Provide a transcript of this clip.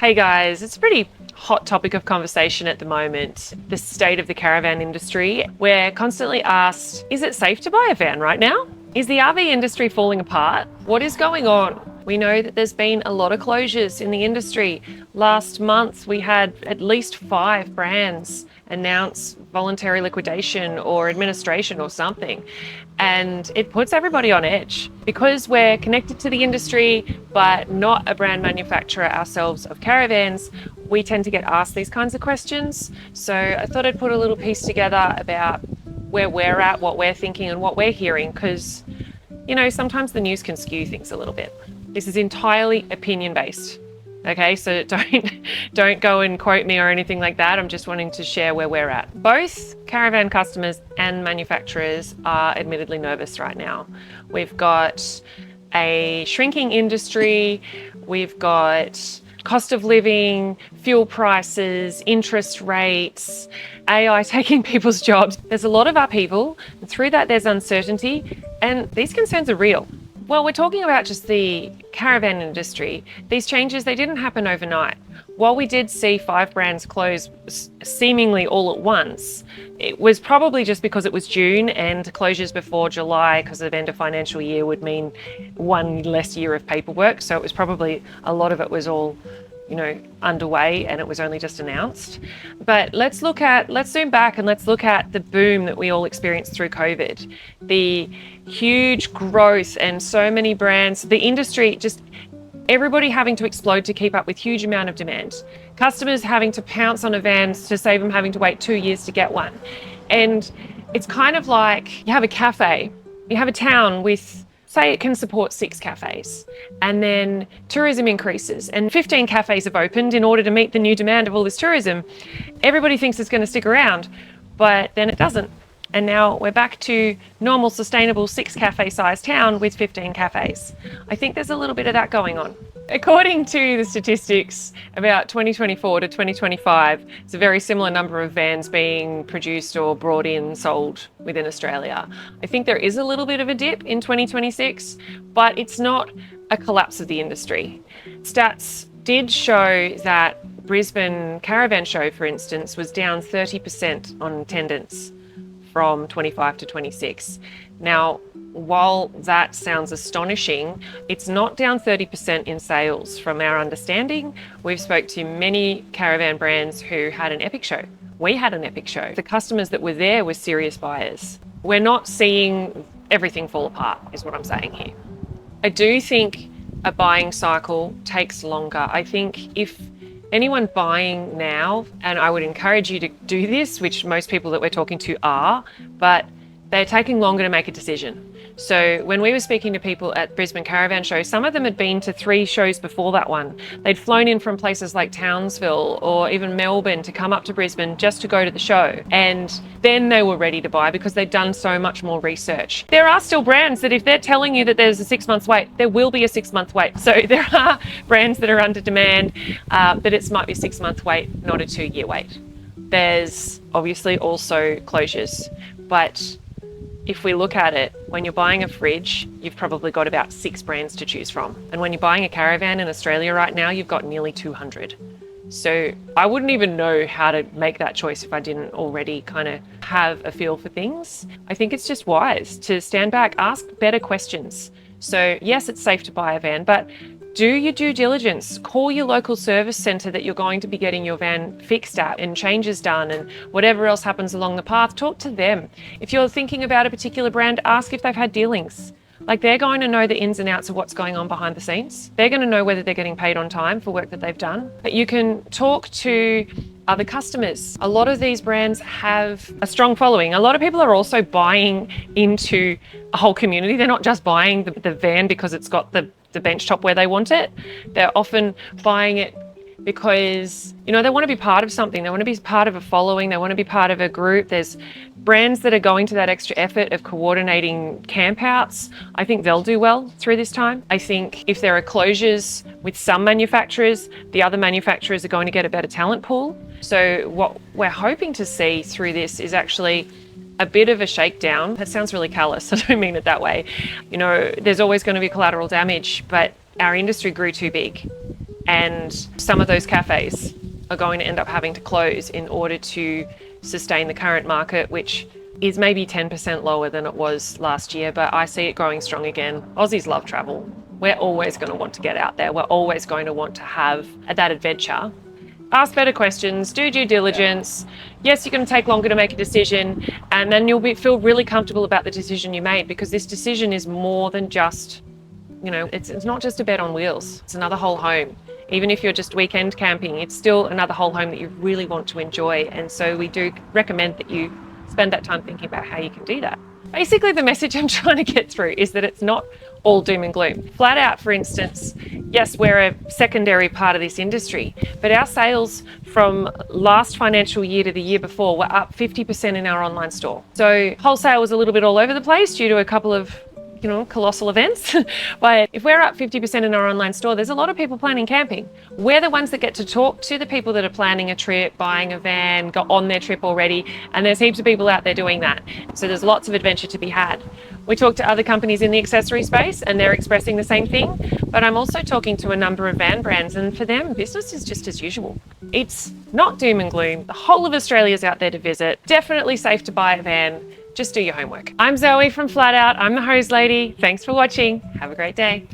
Hey guys, it's a pretty hot topic of conversation at the moment, the state of the caravan industry. We're constantly asked, is it safe to buy a van right now? Is the RV industry falling apart? What is going on? We know that there's been a lot of closures in the industry. Last month, we had at least 5 brands announce voluntary liquidation or administration or something. And it puts everybody on edge because we're connected to the industry, but not a brand manufacturer ourselves of caravans. We tend to get asked these kinds of questions. So I thought I'd put a little piece together about where we're at, what we're thinking and what we're hearing, because, sometimes the news can skew things a little bit. This is entirely opinion based. Okay, so don't go and quote me or anything like that. I'm just wanting to share where we're at. Both caravan customers and manufacturers are admittedly nervous right now. We've got a shrinking industry, we've got cost of living, fuel prices, interest rates, AI taking people's jobs. There's a lot of upheaval, and through that there's uncertainty, and these concerns are real. Well, we're talking about just the caravan industry. These changes, they didn't happen overnight. While we did see 5 brands close seemingly all at once, it was probably just because it was June, and closures before July because of end of financial year would mean one less year of paperwork. So it was probably a lot of it was all underway, and it was only just announced. But let's zoom back and let's look at the boom that we all experienced through COVID. The huge growth and so many brands, the industry, just everybody having to explode to keep up with huge amount of demand. Customers having to pounce on a van to save them having to wait 2 years to get one. And it's kind of like you have a cafe, you have a town with, say it can support 6 cafes, and then tourism increases and 15 cafes have opened in order to meet the new demand of all this tourism. Everybody thinks it's going to stick around, but then it doesn't. And now we're back to normal, sustainable 6 cafe sized town with 15 cafes. I think there's a little bit of that going on. According to the statistics, about 2024 to 2025, it's a very similar number of vans being produced or brought in, sold within Australia. I think there is a little bit of a dip in 2026, but it's not a collapse of the industry. Stats did show that Brisbane Caravan Show, for instance, was down 30% on attendance from 25 to 26. Now, while that sounds astonishing, it's not down 30% in sales from our understanding. We've spoke to many caravan brands who had an epic show. We had an epic show. The customers that were there were serious buyers. We're not seeing everything fall apart, is what I'm saying here. I do think a buying cycle takes longer. I think if anyone buying now, and I would encourage you to do this, which most people that we're talking to are, but they're taking longer to make a decision. So when we were speaking to people at Brisbane Caravan Show, some of them had been to 3 shows before that one. They'd flown in from places like Townsville or even Melbourne to come up to Brisbane just to go to the show. And then they were ready to buy because they'd done so much more research. There are still brands that if they're telling you that there's a 6-month wait, there will be a 6-month wait. So there are brands that are under demand, but it might be a 6-month wait, not a 2-year wait. There's obviously also closures, but if we look at it, when you're buying a fridge, you've probably got about 6 brands to choose from. And when you're buying a caravan in Australia right now, you've got nearly 200. So I wouldn't even know how to make that choice if I didn't already kind of have a feel for things. I think it's just wise to stand back, ask better questions. So yes, it's safe to buy a van, but do your due diligence. Call your local service centre that you're going to be getting your van fixed at and changes done and whatever else happens along the path, talk to them. If you're thinking about a particular brand, ask if they've had dealings. Like, they're going to know the ins and outs of what's going on behind the scenes. They're going to know whether they're getting paid on time for work that they've done. But you can talk to other customers. A lot of these brands have a strong following. A lot of people are also buying into a whole community. They're not just buying the van because it's got the bench top where they want it. They're often buying it because, they want to be part of something. They want to be part of a following. They want to be part of a group. There's brands that are going to that extra effort of coordinating campouts. I think they'll do well through this time. I think if there are closures with some manufacturers, the other manufacturers are going to get a better talent pool. So what we're hoping to see through this is actually a bit of a shakedown. That sounds really callous. I don't mean it that way. There's always going to be collateral damage, but our industry grew too big. And some of those cafes are going to end up having to close in order to sustain the current market, which is maybe 10% lower than it was last year, but I see it growing strong again. Aussies love travel. We're always going to want to get out there. We're always going to want to have that adventure. Ask better questions, do due diligence. Yes, you're going to take longer to make a decision, and then you'll feel really comfortable about the decision you made, because this decision is more than just, it's not just a bed on wheels. It's another whole home. Even if you're just weekend camping, it's still another whole home that you really want to enjoy. And so we do recommend that you spend that time thinking about how you can do that. Basically, the message I'm trying to get through is that it's not all doom and gloom. Flat Out, for instance, yes, we're a secondary part of this industry, but our sales from last financial year to the year before were up 50% in our online store. So wholesale was a little bit all over the place due to a couple of colossal events. But if we're up 50% in our online store, there's a lot of people planning camping. We're the ones that get to talk to the people that are planning a trip, buying a van, got on their trip already, and there's heaps of people out there doing that. So there's lots of adventure to be had. We talk to other companies in the accessory space and they're expressing the same thing, but I'm also talking to a number of van brands, and for them, business is just as usual. It's not doom and gloom. The whole of Australia's out there to visit. Definitely safe to buy a van. Just do your homework. I'm Zoe from Flat Out. I'm the hose lady. Thanks for watching. Have a great day.